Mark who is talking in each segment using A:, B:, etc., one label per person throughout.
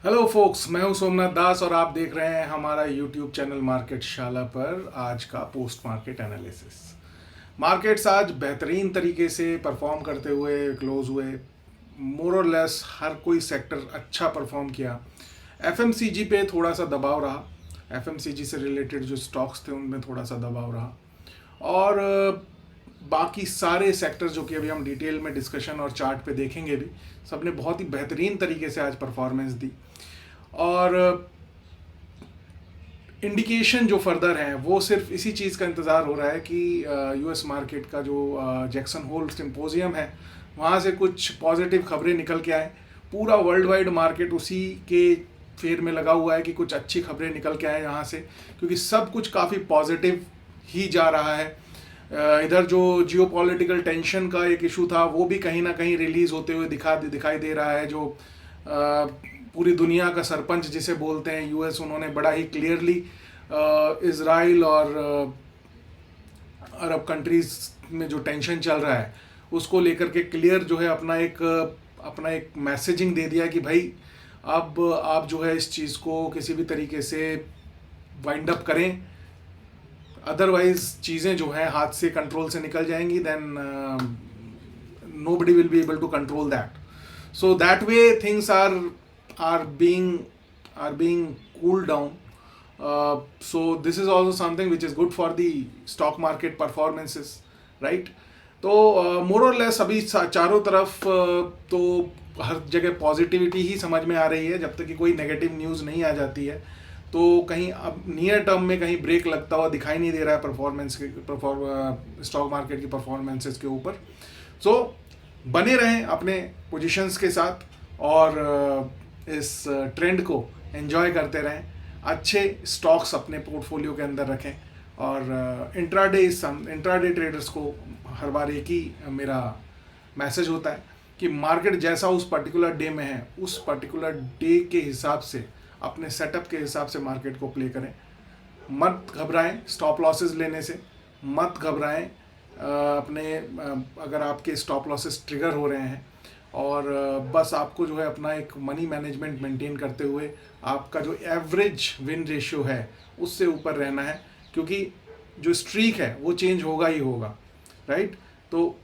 A: Hello focus, मैं हूं सोमनाथ दास और आप देख रहे हैं हमारा यूट्यूब चैनल मार्केट शाला पर आज का पोस्ट मार्केट एनालिसिस। मार्केट्स आज बेहतरीन तरीके से परफॉर्म करते हुए क्लोज हुए। मोर और लेस हर कोई सेक्टर अच्छा परफॉर्म किया। एफएमसीजी पे थोड़ा सा दबाव रहा। एफएमसीजी से रिलेटेड जो स्टॉक्स थे उनमें थोड़ा सा दबाव रहा। और बाकी सारे सेक्टर जो कि अभी हम डिटेल में डिस्कशन और चार्ट पे देखेंगे भी, सबने बहुत ही बेहतरीन तरीके से आज परफॉर्मेंस दी। और इंडिकेशन जो फर्दर है वो सिर्फ इसी चीज़ का इंतज़ार हो रहा है कि यूएस मार्केट का जो जैक्सन होल सिंपोजियम है वहाँ से कुछ पॉजिटिव खबरें निकल के आए। पूरा वर्ल्ड वाइड मार्केट उसी के फेर में लगा हुआ है कि कुछ अच्छी खबरें निकल के आए यहाँ से, क्योंकि सब कुछ काफ़ी पॉजिटिव ही जा रहा है। इधर जो जियोपॉलिटिकल टेंशन का एक इशू था वो भी कहीं ना कहीं रिलीज होते हुए दिखाई दे रहा है। जो पूरी दुनिया का सरपंच जिसे बोलते हैं यूएस, उन्होंने बड़ा ही क्लियरली इज़राइल और अरब कंट्रीज में जो टेंशन चल रहा है उसको लेकर के क्लियर जो है अपना एक मैसेजिंग दे दिया कि भाई अब आप जो है इस चीज़ को किसी भी तरीके से वाइंड अप करें, अदरवाइज चीज़ें जो हैं हाथ से कंट्रोल से निकल जाएंगी। Then nobody will be able to control that. So that way things are being cooled down. So this is also something which is good for the stock market performances, right? तो मोर और less अभी चारों तरफ तो हर जगह positivity ही समझ में आ रही है, जब तक कि कोई नेगेटिव न्यूज़ नहीं आ जाती है। तो कहीं अब नियर टर्म में कहीं ब्रेक लगता हुआ दिखाई नहीं दे रहा है परफॉर्मेंस के स्टॉक मार्केट की परफॉर्मेंसेस के ऊपर। सो बने रहें अपने पोजीशंस के साथ और इस ट्रेंड को एंजॉय करते रहें। अच्छे स्टॉक्स अपने पोर्टफोलियो के अंदर रखें और इंट्राडे ट्रेडर्स को हर बार एक ही मेरा मैसेज होता है कि मार्केट जैसा उस पर्टिकुलर डे में है उस पर्टिकुलर डे के हिसाब से, अपने सेटअप के हिसाब से मार्केट को प्ले करें। मत घबराएं स्टॉप लॉसेस लेने से, मत घबराएं अगर आपके स्टॉप लॉसेस ट्रिगर हो रहे हैं। और बस आपको जो है अपना एक मनी मैनेजमेंट मेंटेन करते हुए आपका जो एवरेज विन रेशियो है उससे ऊपर रहना है, क्योंकि जो स्ट्रीक है वो चेंज होगा ही होगा, राइट? तो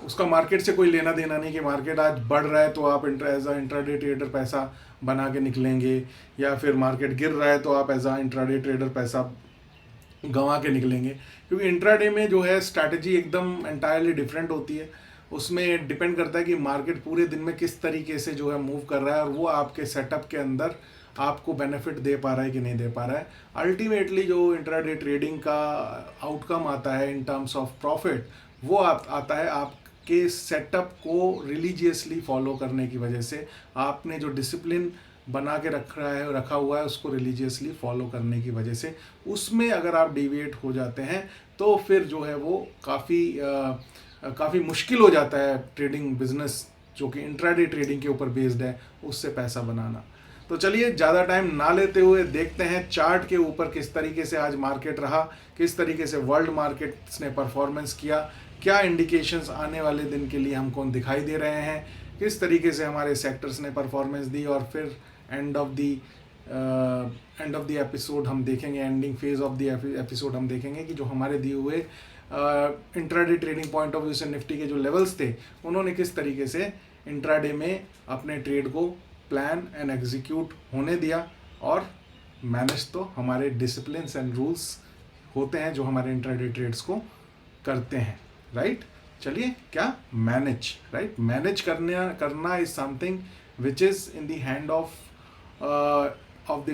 A: उसका मार्केट से कोई लेना देना नहीं कि मार्केट आज बढ़ रहा है तो आप एज अ इंट्राडे ट्रेडर पैसा बना के निकलेंगे, या फिर मार्केट गिर रहा है तो आप एज अ इंट्राडे ट्रेडर पैसा गंवा के निकलेंगे। क्योंकि इंट्राडे में जो है स्ट्रैटेजी एकदम एंटायरली डिफरेंट होती है। उसमें डिपेंड करता है कि मार्केट पूरे दिन में किस तरीके से जो है मूव कर रहा है और वो आपके सेटअप के अंदर आपको बेनिफिट दे पा रहा है कि नहीं दे पा रहा है। अल्टीमेटली जो इंट्राडे ट्रेडिंग का आउटकम आता है इन टर्म्स ऑफ प्रॉफिट, वो आता है आपके सेटअप को रिलीजियसली फॉलो करने की वजह से। आपने जो डिसिप्लिन बना के रखा हुआ है उसको रिलीजियसली फॉलो करने की वजह से। उसमें अगर आप डिविएट हो जाते हैं तो फिर जो है वो काफ़ी मुश्किल हो जाता है ट्रेडिंग बिजनेस जो कि इंट्राडे ट्रेडिंग के ऊपर बेस्ड है उससे पैसा बनाना। तो चलिए ज़्यादा टाइम ना लेते हुए देखते हैं चार्ट के ऊपर किस तरीके से आज मार्केट रहा, किस तरीके से वर्ल्ड मार्केट्स ने परफॉर्मेंस किया, क्या इंडिकेशंस आने वाले दिन के लिए हमको दिखाई दे रहे हैं, किस तरीके से हमारे सेक्टर्स ने परफॉर्मेंस दी। और फिर एंड ऑफ द एपिसोड हम देखेंगे, ending phase of the episode हम देखेंगे कि जो हमारे दिए हुए intraday trading point of view से निफ्टी के जो लेवल्स थे उन्होंने किस तरीके से इंट्राडे में अपने ट्रेड को प्लान एंड एग्जीक्यूट होने दिया। और मैनेज तो हमारे डिसिप्लिन्स एंड रूल्स होते हैं जो हमारे इंट्राडे ट्रेड्स को करते हैं, राइट? चलिए, क्या मैनेज, राइट? मैनेज करना is something which is in the hand of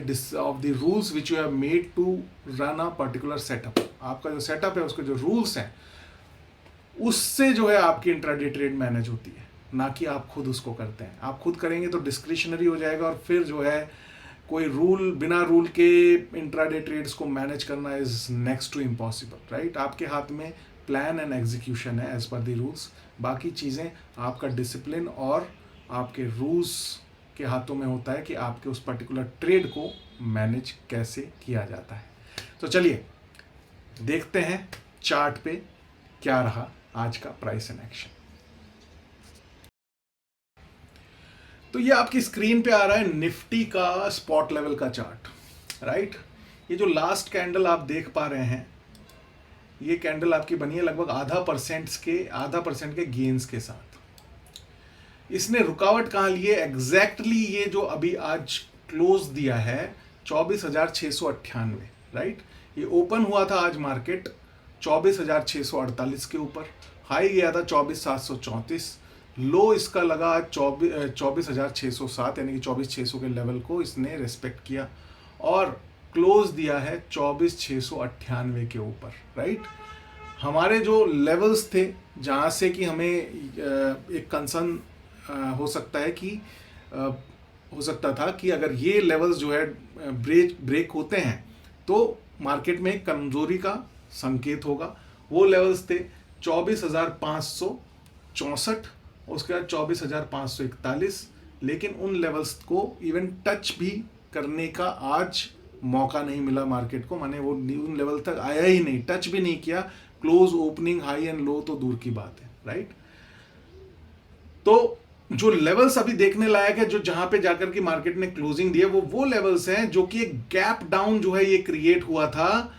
A: the rules which you have made to run a particular setup। आपका जो सेटअप है उसके जो रूल्स हैं उससे जो है आपकी इंट्राडे ट्रेड मैनेज होती है, ना कि आप खुद उसको करते हैं। आप खुद करेंगे तो डिस्क्रिशनरी हो जाएगा और फिर जो है कोई बिना रूल के इंट्राडे ट्रेड्स को मैनेज करना is next to impossible, right? आपके हाथ में प्लान एंड एग्जीक्यूशन है एज पर द रूल्स। बाकी चीज़ें आपका डिसिप्लिन और आपके रूल्स के हाथों में होता है कि आपके उस पर्टिकुलर ट्रेड को मैनेज कैसे किया जाता है। तो चलिए देखते हैं चार्ट पे क्या रहा आज का प्राइस एंड एक्शन। तो ये आपकी स्क्रीन पे आ रहा है निफ्टी का स्पॉट लेवल का चार्ट, राइट। ये जो लास्ट कैंडल आप देख पा रहे हैं, ये कैंडल आपकी बनी है लगभग आधा परसेंट के गेन्स के साथ। इसने रुकावट कहाँ ली है एग्जैक्टली, ये जो अभी आज क्लोज दिया है 24,698, राइट। ये ओपन हुआ था आज मार्केट 24,648 के ऊपर, हाई गया था 24,734, लो इसका लगा 24,607 यानी कि 24,600 के लेवल को इसने रेस्पेक्ट किया और क्लोज दिया है 24,698 के ऊपर, राइट। हमारे जो लेवल्स थे जहाँ से कि हमें एक कंसर्न हो सकता है कि हो सकता था कि अगर ये लेवल्स जो है ब्रेक होते हैं तो मार्केट में कमजोरी का संकेत होगा। वो लेवल्स थे 24,564, उसके बाद 24,541, लेकिन उन लेवल्स को इवन टच भी करने का आज मौका नहीं मिला मार्केट को, माने वो उन लेवल तक आया ही नहीं, टच भी नहीं किया। Close, opening, high and low तो दूर की बात है, राइट। तो जो लेवल्स अभी देखने लायक है, जो जहां पे जाकर के मार्केट ने क्लोजिंग दी है, वो लेवल्स हैं जो कि एक गैप डाउन जो है ये क्रिएट हुआ था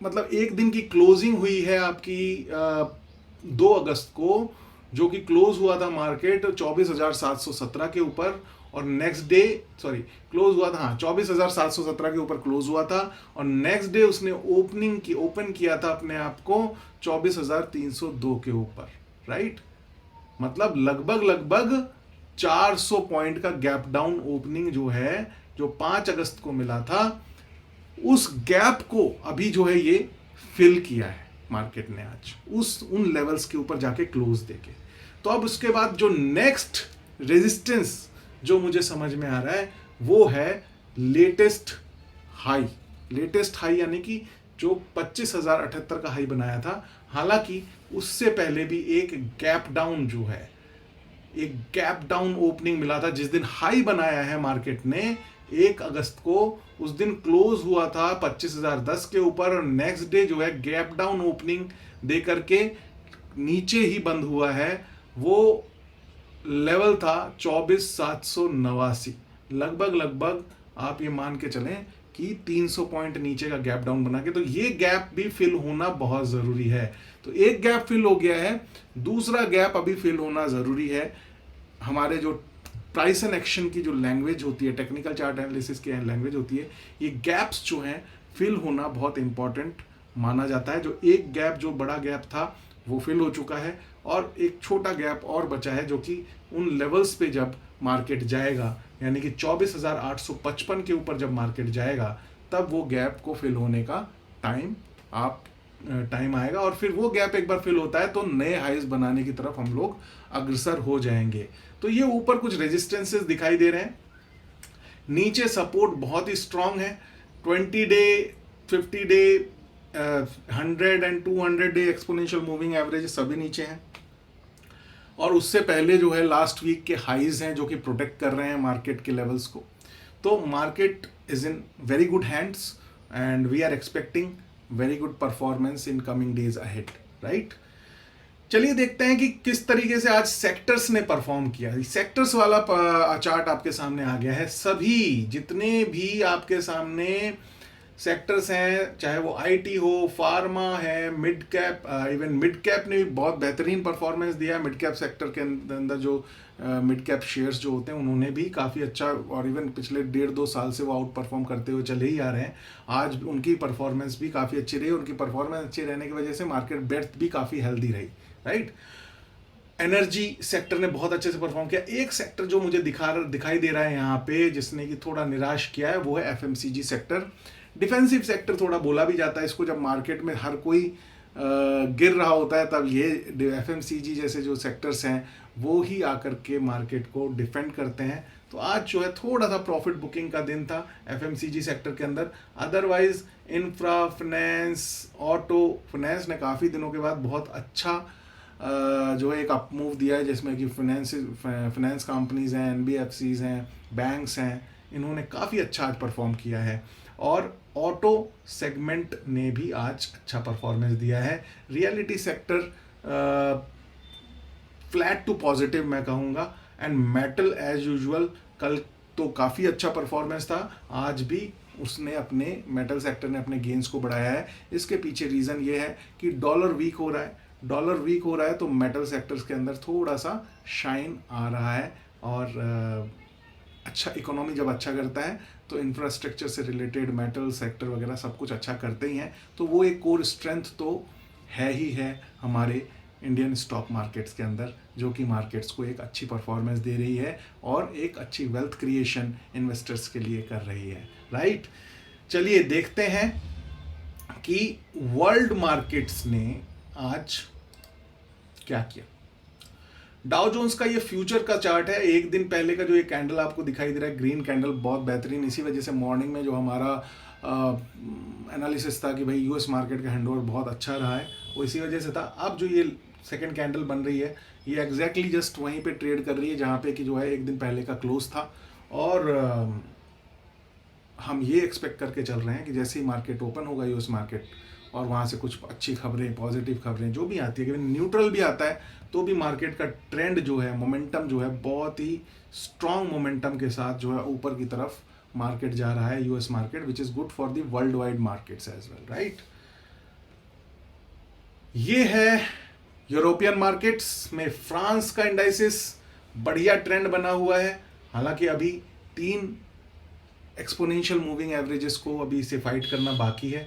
A: मतलब एक दिन की क्लोजिंग हुई है आपकी 2 अगस्त को, जो कि क्लोज हुआ था मार्केट 24,717 के ऊपर और नेक्स्ट डे क्लोज हुआ था 24,717 के ऊपर क्लोज हुआ था और नेक्स्ट डे उसने ओपन किया था अपने आप को 24,302 के ऊपर, राइट। मतलब लगभग 400 पॉइंट का गैप डाउन ओपनिंग जो है, जो 5 अगस्त को मिला था, उस गैप को अभी जो है ये फिल किया है मार्केट ने आज उन लेवल्स के ऊपर जाके क्लोज देके। तो अब उसके बाद जो नेक्स्ट रेजिस्टेंस जो मुझे समझ में आ रहा है वो है लेटेस्ट हाई यानी कि जो 25,078 का हाई बनाया था। हालांकि उससे पहले भी एक गैप डाउन ओपनिंग मिला था जिस दिन हाई बनाया है मार्केट ने 1 अगस्त को, उस दिन क्लोज हुआ था 25,010 के ऊपर और नेक्स्ट डे जो है गैप डाउन ओपनिंग दे करके नीचे ही बंद हुआ है। वो लेवल था 24,789, लगभग आप ये मान के चलें कि 300 पॉइंट नीचे का गैप डाउन बना के, तो ये गैप भी फिल होना बहुत जरूरी है। तो एक गैप फिल हो गया है, दूसरा गैप अभी फिल होना जरूरी है। हमारे जो प्राइस एंड एक्शन की जो लैंग्वेज होती है, टेक्निकल चार्ट एनालिसिस की लैंग्वेज होती है, ये गैप्स जो हैं फिल होना बहुत इंपॉर्टेंट माना जाता है। जो एक गैप, जो बड़ा गैप था वो फिल हो चुका है और एक छोटा गैप और बचा है जो कि उन लेवल्स पे जब मार्केट जाएगा, यानी कि 24,855 के ऊपर जब मार्केट जाएगा, तब वो गैप को फिल होने का टाइम आएगा और फिर वो गैप एक बार फिल होता है तो नए हाइज बनाने की तरफ हम लोग अग्रसर हो जाएंगे। तो ये ऊपर कुछ रेजिस्टेंसेस दिखाई दे रहे हैं, नीचे सपोर्ट बहुत ही स्ट्रांग है। 20 day, 50 day, 100 and 200 day exponential moving average सभी नीचे हैं और उससे पहले जो है लास्ट वीक के हाइज हैं जो कि प्रोटेक्ट कर रहे हैं मार्केट के लेवल्स को। तो market is in very good hands and we are expecting very good performance in coming days ahead, right. चलिए देखते हैं कि किस तरीके से आज सेक्टर्स ने परफॉर्म किया। सेक्टर्स वाला चार्ट आपके सामने आ गया है। सभी जितने भी आपके सामने सेक्टर्स हैं, चाहे वो आईटी हो, फार्मा है, mid cap, even mid cap ने भी बहुत बेहतरीन परफॉर्मेंस दिया है। मिड कैप सेक्टर के अंदर जो मिड कैप शेयर्स जो होते हैं उन्होंने भी काफ़ी अच्छा, और इवन पिछले 1.5-2 साल से वो आउट परफॉर्म करते हुए चले ही आ रहे हैं। आज उनकी परफॉर्मेंस भी काफ़ी अच्छी रही। उनकी परफॉर्मेंस अच्छी रहने की वजह से मार्केट ब्रेड्थ भी काफ़ी हेल्दी रही, राइट। एनर्जी सेक्टर ने बहुत अच्छे से परफॉर्म किया। एक सेक्टर जो मुझे दिखाई दे रहा है यहाँ पे जिसने कि थोड़ा निराश किया है वो है एफएमसीजी सेक्टर। डिफेंसिव सेक्टर थोड़ा बोला भी जाता है इसको, जब मार्केट में हर कोई गिर रहा होता है तब ये एफएमसीजी जैसे जो सेक्टर्स हैं वो ही आकर के मार्केट को डिफेंड करते हैं। तो आज जो है थोड़ा सा प्रॉफिट बुकिंग का दिन था एफएमसीजी सेक्टर के अंदर। Otherwise infra, finance, auto, finance ने काफ़ी दिनों के बाद बहुत अच्छा जो है एक अप मूव दिया है, जिसमें कि फाइनेंस कंपनीज हैं, एनबीएफसीज हैं, बैंक्स हैं, इन्होंने काफ़ी अच्छा आज परफॉर्म किया है। और ऑटो सेगमेंट ने भी आज अच्छा परफॉर्मेंस दिया है। Reality sector flat to positive मैं कहूँगा। एंड मेटल एज यूजुअल कल तो काफ़ी अच्छा परफॉर्मेंस था, आज भी उसने अपने मेटल सेक्टर ने अपने गेंस को बढ़ाया है। इसके पीछे रीज़न ये है कि डॉलर वीक हो रहा है, डॉलर वीक हो रहा है तो मेटल सेक्टर्स के अंदर थोड़ा सा शाइन आ रहा है। और अच्छा, इकोनॉमी जब अच्छा करता है तो इंफ्रास्ट्रक्चर से रिलेटेड मेटल सेक्टर वगैरह सब कुछ अच्छा करते ही हैं, तो वो एक कोर स्ट्रेंथ तो है ही है हमारे इंडियन स्टॉक मार्केट्स के अंदर, जो कि मार्केट्स को एक अच्छी परफॉर्मेंस दे रही है और एक अच्छी वेल्थ क्रिएशन इन्वेस्टर्स के लिए कर रही है, राइट। चलिए देखते हैं कि वर्ल्ड मार्केट्स ने आज क्या किया। डाउ जोन्स का ये फ्यूचर का चार्ट है, एक दिन पहले का जो ये कैंडल आपको दिखाई दे रहा है, ग्रीन कैंडल, बहुत बेहतरीन। इसी वजह से मॉर्निंग में जो हमारा एनालिसिस था कि भाई यूएस मार्केट का हैंडओवर बहुत अच्छा रहा है, वो इसी वजह से था। अब जो ये सेकंड कैंडल बन रही है, ये एग्जैक्टली जस्ट वहीं पे ट्रेड कर रही है जहाँ पे कि जो है एक दिन पहले का क्लोज था। और हम ये एक्सपेक्ट करके चल रहे हैं कि जैसे ही मार्केट ओपन होगा यूएस मार्केट, और वहाँ से कुछ अच्छी खबरें, पॉजिटिव खबरें जो भी आती है, कि न्यूट्रल भी आता है तो भी मार्केट का ट्रेंड जो है, मोमेंटम जो है, बहुत ही स्ट्रॉन्ग मोमेंटम के साथ जो है ऊपर की तरफ मार्केट जा रहा है, US market, which is good for the world wide markets as well, right. ये है यूरोपियन मार्केट्स में फ्रांस का इंडाइसिस, बढ़िया ट्रेंड बना हुआ है। हालांकि अभी 3 एक्सपोनेंशियल मूविंग एवरेजेस को अभी इसे फाइट करना बाकी है,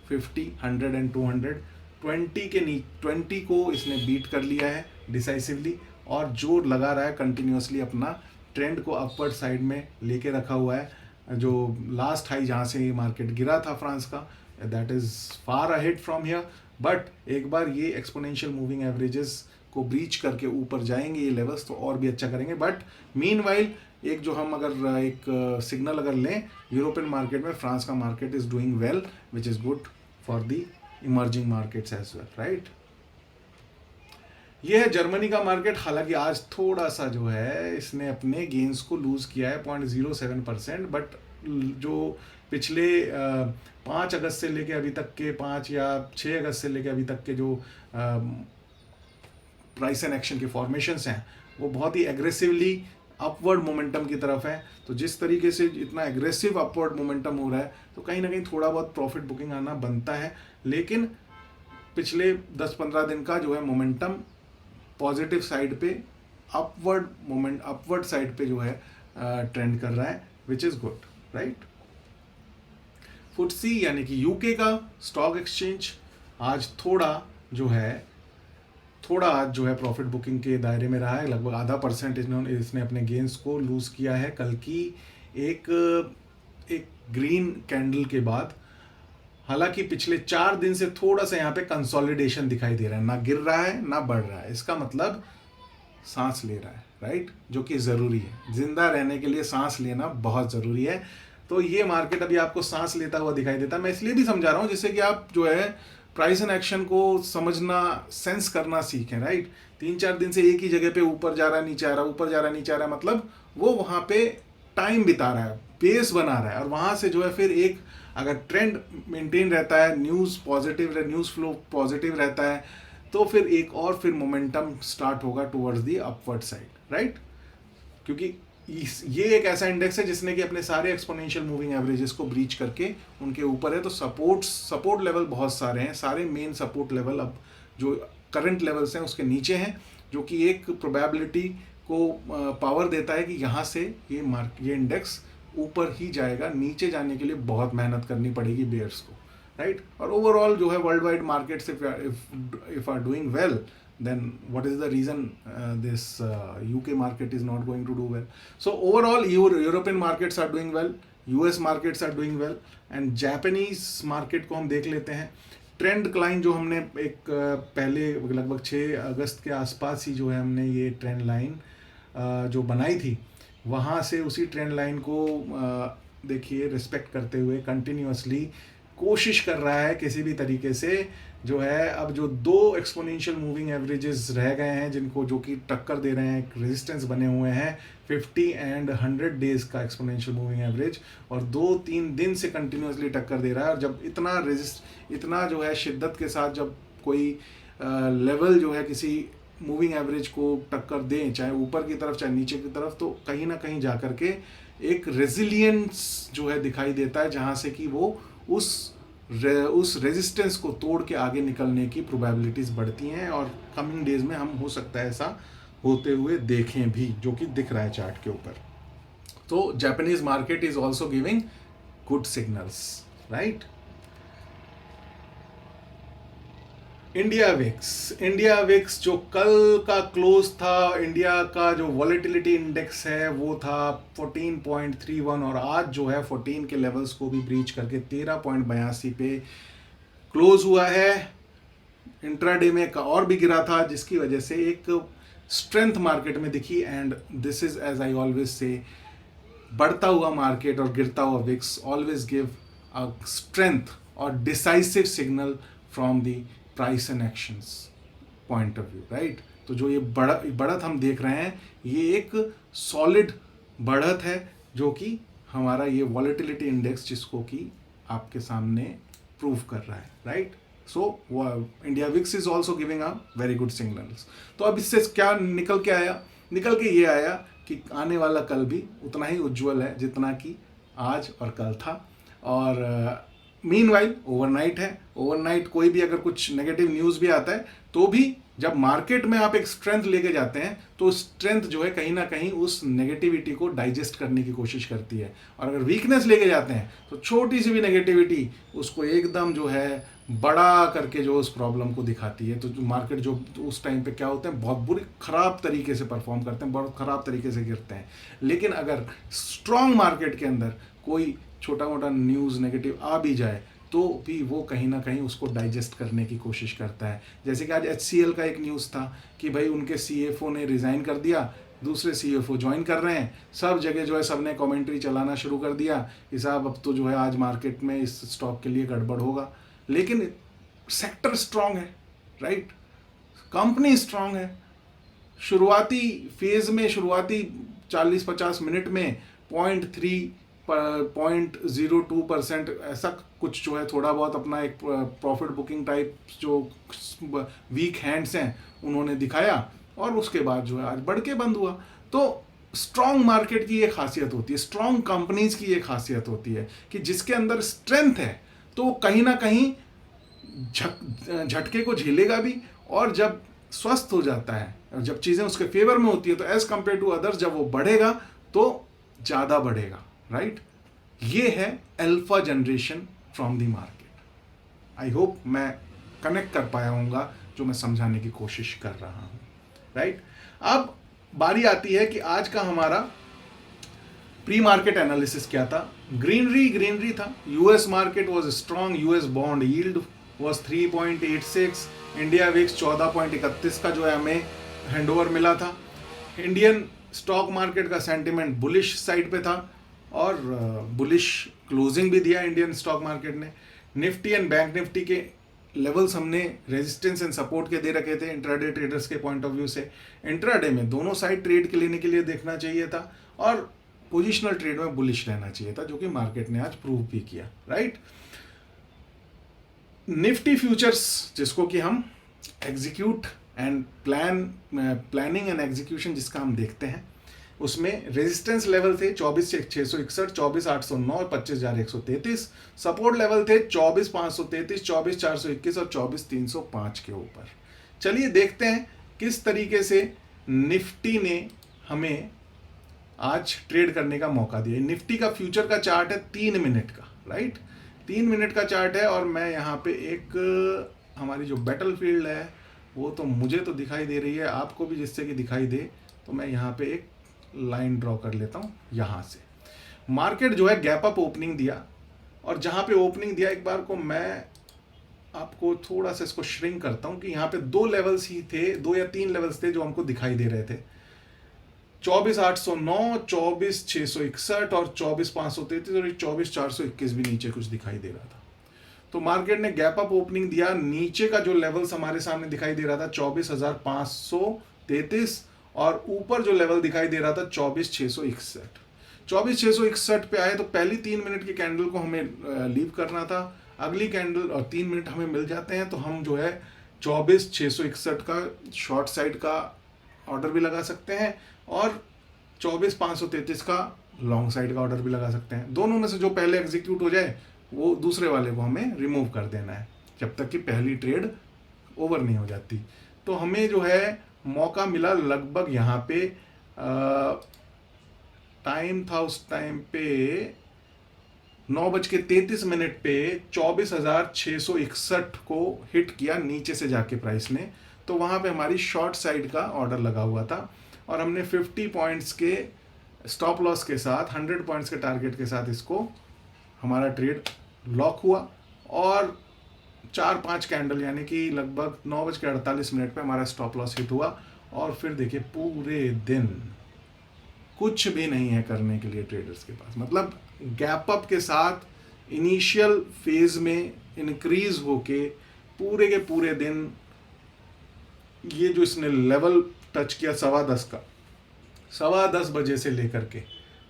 A: 50, 100 एंड 200। 20 को इसने बीट कर लिया है डिसाइसिवली, और जोर लगा रहा है कंटिन्यूसली, अपना ट्रेंड को अपवर्ड साइड में लेके रखा हुआ है। जो लास्ट हाई जहाँ से ये मार्केट गिरा था फ्रांस का, that is far ahead from here, but एक बार ये एक्सपोनेंशियल मूविंग एवरेजेस को ब्रीच करके ऊपर जाएंगे ये लेवल्स तो और भी अच्छा करेंगे। बट मीनवाइल एक जो हम अगर एक सिग्नल अगर लें यूरोपियन मार्केट में, फ्रांस का market is doing well, which is good for the emerging markets as well, right. ये है जर्मनी का मार्केट। हालांकि आज थोड़ा सा जो है इसने अपने गेंस को लूज किया है 0.07%, बट जो पिछले 5 अगस्त से लेके अभी तक के 5 या 6 अगस्त से लेके अभी तक के जो प्राइस एंड एक्शन के फॉर्मेशंस हैं, वो बहुत ही एग्रेसिवली अपवर्ड मोमेंटम की तरफ है। तो जिस तरीके से इतना एग्रेसिव अपवर्ड मोमेंटम हो रहा है, तो कहीं ना कहीं थोड़ा बहुत प्रॉफिट बुकिंग आना बनता है। लेकिन पिछले 10-15 दिन का जो है मोमेंटम पॉजिटिव साइड पे, अपवर्ड साइड पे जो है ट्रेंड कर रहा है, विच इज़ गुड, राइट। फुटसी यानी कि यूके का स्टॉक एक्सचेंज आज थोड़ा आज जो है प्रॉफिट बुकिंग के दायरे में रहा है, लगभग 0.5% इसने अपने गेंस को लूज किया है कल की एक ग्रीन कैंडल के बाद। हालांकि पिछले 4 दिन से थोड़ा सा यहाँ पे कंसोलिडेशन दिखाई दे रहा है, ना गिर रहा है ना बढ़ रहा है, इसका मतलब सांस ले रहा है, राइट, जो कि ज़रूरी है। जिंदा रहने के लिए सांस लेना बहुत ज़रूरी है। तो ये मार्केट अभी आपको सांस लेता हुआ दिखाई देता है। मैं इसलिए भी समझा रहा हूँ जिससे कि आप जो है प्राइस एंड एक्शन को समझना, सेंस करना सीखें, राइट। 3-4 दिन से एक ही जगह पे ऊपर जा रहा है, नीचे आ रहा है, ऊपर जा रहा है, नीचे आ रहा है, मतलब वो वहाँ पे टाइम बिता रहा है, बेस बना रहा है, और वहाँ से जो है फिर एक अगर ट्रेंड मेंटेन रहता है, न्यूज़ फ्लो पॉजिटिव रहता है, तो फिर एक और फिर मोमेंटम स्टार्ट होगा towards the upward side, right. क्योंकि ये एक ऐसा इंडेक्स है जिसने कि अपने सारे एक्सपोनेंशियल मूविंग एवरेजेस को ब्रीच करके उनके ऊपर है। तो सपोर्ट लेवल बहुत सारे हैं, सारे मेन सपोर्ट लेवल अब जो करंट लेवल्स हैं उसके नीचे हैं, जो कि एक प्रोबेबिलिटी को पावर देता है कि यहाँ से ये इंडेक्स ऊपर ही जाएगा, नीचे जाने के लिए बहुत मेहनत करनी पड़ेगी बेयर्स को, राइट। और ओवरऑल जो है world wide markets if are doing well, then what is the reason this UK market is not going to do well? So overall European markets are doing well, US markets are doing well, and Japanese market को हम देख लेते हैं। Trend line जो हमने एक पहले लगभग 6 अगस्त के आसपास ही जो है हमने ये ट्रेंड लाइन जो बनाई थी, वहाँ से उसी ट्रेंड लाइन को देखिए रिस्पेक्ट करते हुए कंटिन्यूसली कोशिश कर रहा है किसी भी तरीके से जो है। अब जो 2 एक्सपोनेंशियल मूविंग एवरेजेस रह गए हैं जिनको जो कि टक्कर दे रहे हैं, रेजिस्टेंस बने हुए हैं 50 एंड 100 डेज का एक्सपोनेंशियल मूविंग एवरेज, और 2-3 दिन से कंटिन्यूसली टक्कर दे रहा है। और जब इतना जो है शिद्दत के साथ जब कोई लेवल जो है किसी मूविंग एवरेज को टक्कर दें, चाहे ऊपर की तरफ चाहे नीचे की तरफ, तो कहीं ना कहीं जा कर के एक रेजिलियंस जो है दिखाई देता है, जहाँ से कि वो उस रेजिस्टेंस को तोड़ के आगे निकलने की प्रोबेबिलिटीज़ बढ़ती हैं, और कमिंग डेज में हम हो सकता है ऐसा होते हुए देखें भी, जो कि दिख रहा है चार्ट के ऊपर। तो Japanese market is also giving good signals, right. India VIX जो कल का क्लोज था, इंडिया का जो वॉलेटिलिटी इंडेक्स है वो था 14.31, और आज जो है 14 के लेवल्स को भी ब्रीच करके 13.82 पे क्लोज हुआ है। इंट्राडे में का और भी गिरा था, जिसकी वजह से एक स्ट्रेंथ मार्केट में दिखी। And this is as I always say, बढ़ता हुआ मार्केट और गिरता हुआ VIX always give a strength और decisive signal from the price and actions point of view, right. तो जो ये बढ़त हम देख रहे हैं, ये एक सॉलिड बढ़त है, जो कि हमारा ये वॉलेटिलिटी इंडेक्स जिसको कि आपके सामने प्रूव कर रहा है, right. So India VIX is also giving a very good signals. तो अब इससे क्या निकल के आया? निकल के ये आया कि आने वाला कल भी उतना ही उज्जवल है जितना कि आज और कल था। और मीनवाइल ओवरनाइट है, ओवरनाइट कोई भी अगर कुछ नेगेटिव न्यूज़ भी आता है, तो भी जब मार्केट में आप एक स्ट्रेंथ लेके जाते हैं, तो स्ट्रेंथ जो है कहीं ना कहीं उस नेगेटिविटी को डाइजेस्ट करने की कोशिश करती है। और अगर वीकनेस लेके जाते हैं, तो छोटी सी भी नेगेटिविटी उसको एकदम जो है बड़ा करके जो उस प्रॉब्लम को दिखाती है। तो जो मार्केट जो उस टाइम पे क्या होते हैं, बहुत बुरी खराब तरीके से परफॉर्म करते हैं, बहुत खराब तरीके से गिरते हैं। लेकिन अगर स्ट्रॉन्ग मार्केट के अंदर कोई छोटा मोटा न्यूज़ नेगेटिव आ भी जाए, तो भी वो कहीं ना कहीं उसको डाइजेस्ट करने की कोशिश करता है। जैसे कि आज HCL का एक न्यूज़ था कि भाई उनके CFO ने रिज़ाइन कर दिया, दूसरे CFO ज्वाइन कर रहे हैं। सब जगह जो है सबने कमेंट्री चलाना शुरू कर दिया कि साहब अब तो जो है आज मार्केट में इस स्टॉक के लिए गड़बड़ होगा। लेकिन सेक्टर स्ट्रांग है, राइट, कंपनी स्ट्रांग है। शुरुआती फेज में, शुरुआती 40-50 मिनट में 0.02% ऐसा कुछ जो है थोड़ा बहुत अपना एक प्रॉफिट बुकिंग टाइप जो वीक हैंड्स हैं उन्होंने दिखाया, और उसके बाद जो है आज बढ़ के बंद हुआ। तो स्ट्रॉन्ग मार्केट की ये खासियत होती है, स्ट्रॉन्ग कंपनीज की ये खासियत होती है कि जिसके अंदर स्ट्रेंथ है तो वो कहीं ना कहीं झटके को झेलेगा भी, और जब स्वस्थ हो जाता है, जब चीज़ें उसके फेवर में होती है, तो एज कंपेयर टू अदर्स जब वो बढ़ेगा तो ज़्यादा बढ़ेगा, राइट। ये है alpha generation from the market. I hope मैं कनेक्ट कर पाया हूँगा जो मैं समझाने की कोशिश कर रहा हूँ, राइट। अब बारी आती है कि आज का हमारा प्री मार्केट एनालिसिस क्या था। ग्रीनरी था। US market was strong, US bond yield was 3.86, India VIX 14.31 का जो है हमें हैंडओवर मिला था। इंडियन स्टॉक मार्केट का सेंटिमेंट बुलिश साइड पे था, और बुलिश क्लोजिंग भी दिया इंडियन स्टॉक मार्केट ने। निफ्टी एंड बैंक निफ्टी के लेवल्स हमने रेजिस्टेंस एंड सपोर्ट के दे रखे थे इंट्राडे ट्रेडर्स के पॉइंट ऑफ व्यू से। इंट्राडे में दोनों साइड ट्रेड के लेने के लिए देखना चाहिए था, और पोजिशनल ट्रेड में बुलिश रहना चाहिए था, जो कि मार्केट ने आज प्रूव भी किया, राइट। निफ्टी फ्यूचर्स जिसको कि हम execute and planning and execution जिसका हम देखते हैं, उसमें रेजिस्टेंस लेवल थे 24,661, 24,809, 25,133। सपोर्ट लेवल थे 24,533, 24,421 और 24,305 के ऊपर। चलिए देखते हैं किस तरीके से निफ्टी ने हमें आज ट्रेड करने का मौका दिया। निफ्टी का फ्यूचर का चार्ट है 3 मिनट का, राइट, 3 मिनट का चार्ट है। और मैं यहाँ पे एक हमारी जो बैटल फील्ड है वो तो मुझे तो दिखाई दे रही है, आपको भी जिससे कि दिखाई दे, तो मैं यहाँ पे एक लाइन ड्रॉ कर लेता हूँ। यहाँ से मार्केट जो है गैप अप ओपनिंग दिया, और जहाँ पे ओपनिंग दिया एक बार को मैं आपको थोड़ा सा इसको श्रिंक करता हूँ कि यहाँ पे 2 लेवल्स ही थे, 2 या 3 लेवल्स थे जो हमको दिखाई दे रहे थे, 24,809, 24,661 और 24,533, और 24,421 भी नीचे कुछ दिखाई दे रहा था। तो मार्केट ने गैप अप ओपनिंग दिया। नीचे का जो लेवल्स हमारे सामने दिखाई दे रहा था 24,533, और ऊपर जो लेवल दिखाई दे रहा था 24,661। 24,661 पे आए तो पहली 3 मिनट की कैंडल को हमें लीव करना था। अगली कैंडल और 3 मिनट हमें मिल जाते हैं तो हम जो है 24,661 का शॉर्ट साइड का ऑर्डर भी लगा सकते हैं और 24,533 का लॉन्ग साइड का ऑर्डर भी लगा सकते हैं। दोनों में से जो पहले एग्जीक्यूट हो जाए वो दूसरे वाले को हमें रिमूव कर देना है जब तक कि पहली ट्रेड ओवर नहीं हो जाती। तो हमें जो है मौका मिला लगभग यहाँ पे टाइम था उस टाइम पे 9:33 पे 24,661 को हिट किया नीचे से जाके प्राइस ने। तो वहाँ पे हमारी शॉर्ट साइड का ऑर्डर लगा हुआ था और हमने 50 पॉइंट्स के स्टॉप लॉस के साथ 100 पॉइंट्स के टारगेट के साथ इसको हमारा ट्रेड लॉक हुआ और 4-5 कैंडल यानी कि लगभग 9:48 पे हमारा स्टॉप लॉस हिट हुआ। और फिर देखिए पूरे दिन कुछ भी नहीं है करने के लिए ट्रेडर्स के पास, मतलब गैप अप के साथ इनिशियल फेज में इंक्रीज होके पूरे के पूरे दिन ये जो इसने लेवल टच किया 10:15 बजे से लेकर के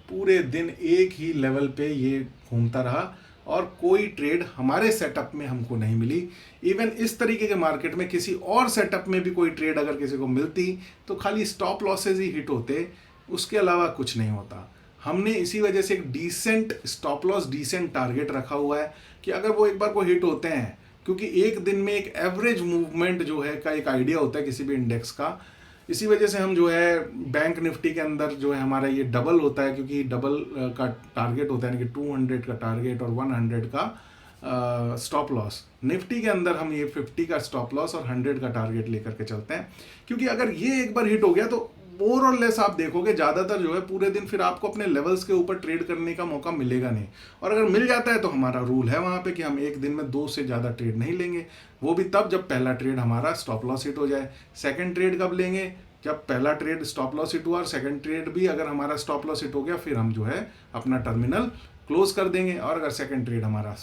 A: पूरे दिन एक ही लेवल पे ये घूमता रहा और कोई ट्रेड हमारे सेटअप में हमको नहीं मिली। इवन इस तरीके के मार्केट में किसी और सेटअप में भी कोई ट्रेड अगर किसी को मिलती तो खाली स्टॉप लॉसेज ही हिट होते, उसके अलावा कुछ नहीं होता। हमने इसी वजह से एक decent stop loss, decent target रखा हुआ है कि अगर वो एक बार को हिट होते हैं, क्योंकि एक दिन में एक एवरेज मूवमेंट जो है का एक आइडिया होता है किसी भी इंडेक्स का। इसी वजह से हम जो है बैंक निफ्टी के अंदर जो है हमारा ये डबल होता है, क्योंकि डबल का टारगेट होता है, यानी कि 200 का टारगेट और 100 का स्टॉप लॉस। निफ्टी के अंदर हम ये 50 का स्टॉप लॉस और 100 का टारगेट लेकर के चलते हैं, क्योंकि अगर ये एक बार हिट हो गया तो मोर और लेस आप देखोगे ज़्यादातर जो है पूरे दिन फिर आपको अपने लेवल्स के ऊपर ट्रेड करने का मौका मिलेगा नहीं। और अगर मिल जाता है तो हमारा रूल है वहाँ पे कि हम एक दिन में 2 से ज़्यादा ट्रेड नहीं लेंगे, वो भी तब जब पहला ट्रेड हमारा स्टॉप लॉस हिट हो जाए। सेकंड ट्रेड कब लेंगे? जब पहला ट्रेड स्टॉप लॉस हिट हुआ और सेकंड ट्रेड भी अगर हमारा स्टॉप लॉस हिट हो गया, फिर हम जो है अपना टर्मिनल क्लोज कर देंगे। और अगर सेकंड ट्रेड हमारा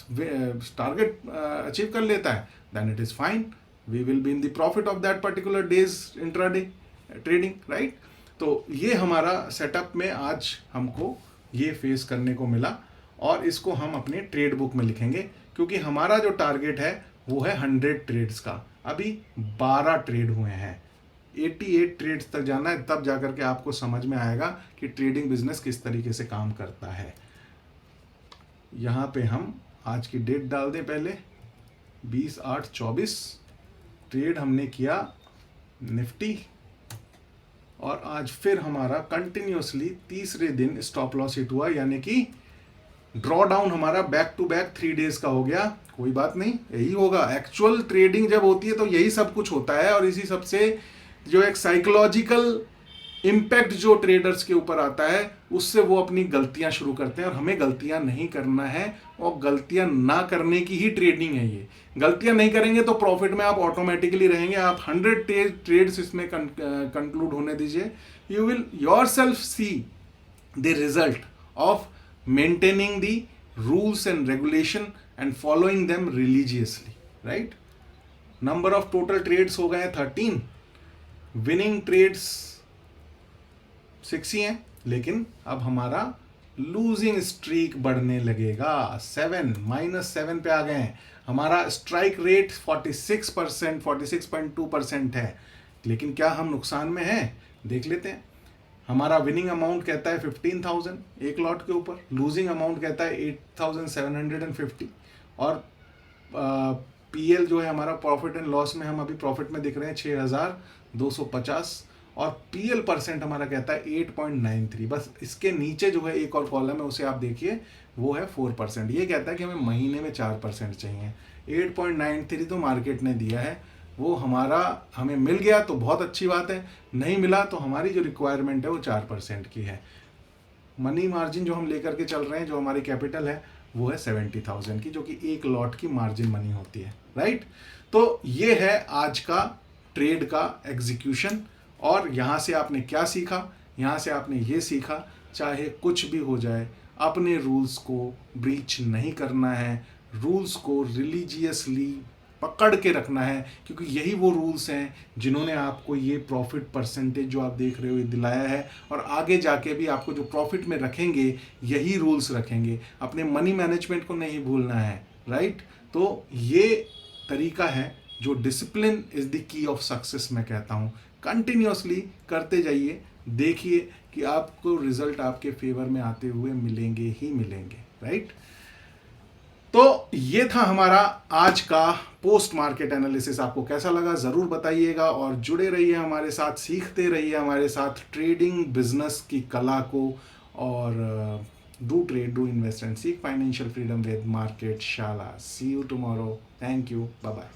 A: टारगेट अचीव कर लेता है then it is fine, we will be in the profit of that particular day's intraday trading, right. तो ये हमारा सेटअप में आज हमको ये फेस करने को मिला और इसको हम अपने ट्रेड बुक में लिखेंगे, क्योंकि हमारा जो टारगेट है वो है 100 ट्रेड्स का। अभी 12 ट्रेड हुए हैं, 88 ट्रेड्स तक जाना है, तब जाकर के आपको समझ में आएगा कि ट्रेडिंग बिजनेस किस तरीके से काम करता है। यहाँ पे हम आज की डेट डाल दें पहले, 20/8/24 ट्रेड हमने किया निफ्टी और आज फिर हमारा कंटिन्यूसली तीसरे दिन स्टॉप लॉस हिट हुआ, यानी कि ड्रॉ डाउन हमारा बैक टू बैक 3 डेज का हो गया। कोई बात नहीं, यही होगा एक्चुअल ट्रेडिंग जब होती है तो यही सब कुछ होता है। और इसी सबसे जो एक साइकोलॉजिकल इम्पैक्ट जो ट्रेडर्स के ऊपर आता है उससे वो अपनी गलतियां शुरू करते हैं, और हमें गलतियां नहीं करना है और गलतियां ना करने की ही ट्रेडिंग है ये। गलतियां नहीं करेंगे तो प्रॉफिट में आप ऑटोमेटिकली रहेंगे। आप 100 ट्रेड्स इसमें कंक्लूड होने दीजिए, you will yourself see the result of maintaining the rules and regulation and following them religiously, right. Number of total trades हो गए 13, विनिंग ट्रेड्स 6 ही हैं, लेकिन अब हमारा लूजिंग स्ट्रीक बढ़ने लगेगा। 7 -7 पे आ गए हैं। हमारा स्ट्राइक रेट 46%, 46.2% है, लेकिन क्या हम नुकसान में हैं? देख लेते हैं। हमारा विनिंग अमाउंट कहता है 15,000 एक लॉट के ऊपर, लूजिंग अमाउंट कहता है 8,750 और पीएल जो है हमारा प्रॉफिट एंड लॉस में हम अभी प्रॉफिट में दिख रहे हैं 6,250 और पीएल परसेंट हमारा कहता है 8.93। बस इसके नीचे जो है एक और कॉलम है उसे आप देखिए, वो है 4%। ये कहता है कि हमें महीने में 4% चाहिए। 8.93 तो मार्केट ने दिया है, वो हमारा हमें मिल गया तो बहुत अच्छी बात है, नहीं मिला तो हमारी जो रिक्वायरमेंट है वो 4% की है। मनी मार्जिन जो हम लेकर के चल रहे हैं, जो हमारी कैपिटल है वो है 70,000 की, जो कि एक लॉट की मार्जिन मनी होती है, राइट। तो ये है आज का ट्रेड का एग्जीक्यूशन। और यहाँ से आपने क्या सीखा? यहाँ से आपने ये सीखा, चाहे कुछ भी हो जाए अपने रूल्स को ब्रीच नहीं करना है, रूल्स को रिलीजियसली पकड़ के रखना है, क्योंकि यही वो रूल्स हैं जिन्होंने आपको ये प्रॉफिट परसेंटेज जो आप देख रहे हो ये दिलाया है, और आगे जाके भी आपको जो प्रॉफिट में रखेंगे यही रूल्स रखेंगे। अपने मनी मैनेजमेंट को नहीं भूलना है, राइट। तो ये तरीका है जो discipline is the key of success मैं कहता हूँ। कंटिन्यूअसली करते जाइए, देखिए कि आपको रिजल्ट आपके फेवर में आते हुए मिलेंगे ही मिलेंगे, राइट। तो ये था हमारा आज का पोस्ट मार्केट एनालिसिस। आपको कैसा लगा ज़रूर बताइएगा, और जुड़े रहिए हमारे साथ, सीखते रहिए हमारे साथ ट्रेडिंग बिजनेस की कला को। और do trade, do invest and seek financial freedom with market Shala. See you tomorrow. Thank you, bye bye.